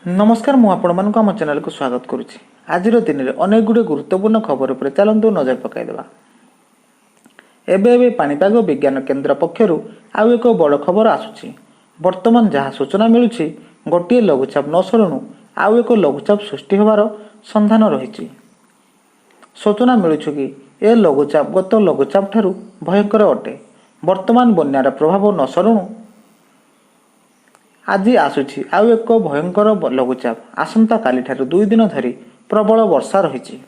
नमस्कार मु आपण आम चैनल को स्वागत करुच्ची। आज दिन में अनेक गुड़े गुरुत्वपूर्ण खबर पर चलतु नजर पकईदेवा। एवं पाणीपाग विज्ञान केन्द्र पक्षर आउ एक बड़ खबर आसुची। वर्तमान जहाँ सूचना मिलूची गोटे लघुचाप न सरणु आउ एक लघुचाप सृष्टि होवार संधान रही। सूचना मिलूछु कि ए लघुचाप गत लघुचाप ठारू भयंकर अटे। वर्तमान बन्यार प्रभाव न सरणु आज आसुची आउ एक भयंकर लघुचाप। आसंता काली ठारू 2 दिन धरी प्रबल वर्षा रही।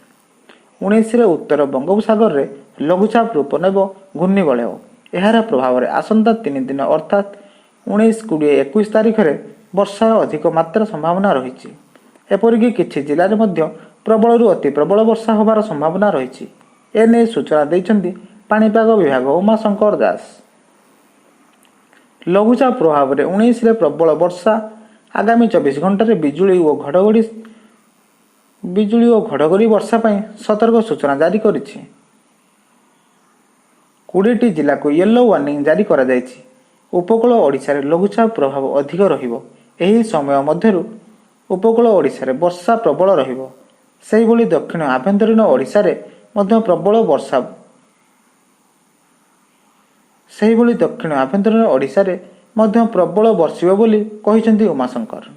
19 उत्तर बंगोपसागर रे लघुचाप रूप नेब घूर्णिबलय। यार प्रभाव में आसंता 3 दिन अर्थात 19, 20, 21 तारीख में वर्षा अधिक मात्रा संभावना रही। एपरिक किछि जिले में प्रबल अति प्रबल वर्षा होबार संभावना रही। एने सूचना देइछन्ति पाणीपाग विभाग उमाशंकर दास। लघुचाप प्रभाव में 19 प्रबल वर्षा आगामी 24 घंटे बिजुली और घड़घड़ी वर्षा पर सतर्क सूचना जारी करिछि। 20टी जिला को येलो वार्निंग जारी करा जायछि। उपकूल ओडिशा रे लघुचाप प्रभाव अधिक रहिबो। एही समय मध्यरु उपकूल ओडिशा रे वर्षा प्रबल रहिबो। सेहि भली दक्षिण आभ्यंतरीण ओडिशा रे मध्य प्रबल वर्षा सेहिभली दक्षिण आभ्यंतरीण ओडिशा रे मध्य प्रबल वर्षिब बोली कहिसेंति उमाशंकर।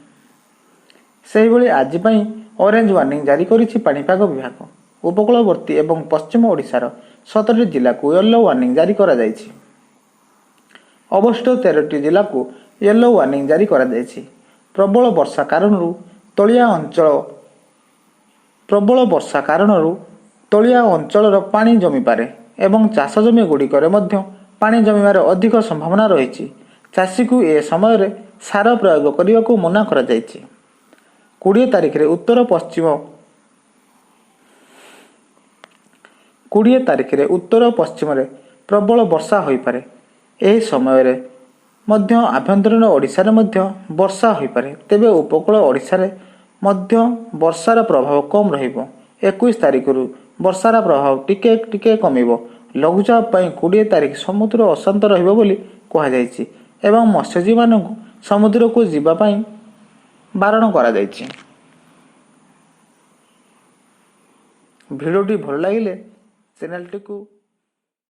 सेहिभली आज पई ऑरेंज वार्निंग जारी करिछि पाणीपाग विभाग। उपकूलवर्ती एवं पश्चिम ओडिशार 17टी जिला को येलो वार्निंग जारी करा जायछि। अवशिष्ट 13टी जिला को येलो वार्निंग जारी करा जायछि। प्रबल वर्षा तलिया अंचल पानी जमी पारे एवं चाष जमी गुड़िकर मध्य पानी जमीबार अधिक संभावना रही। चाषी को ए समय रे सार प्रयोग करने को मना करा जायछि। 20 तारीख रे उत्तर पश्चिम रे प्रबल वर्षा होई पारे। एही समय रे मध्य आभ्यंतरीण ओडिशा रे मध्य वर्षा होई पारे। तेबे उपकूल ओडिशा रे मध्य वर्षार प्रभाव कम रहिबो। 21 तारीख रु वर्षार प्रभाव टिके कमिबो। लघुचाप पई 20 तारीख समुद्र अशांत रहिबो बोली कहा जायछि एवं मत्स्यजीवी मानकु समुद्र को जीवा पई बारण करा जायछि। भिडियोटी भल लागिले चैनल टी को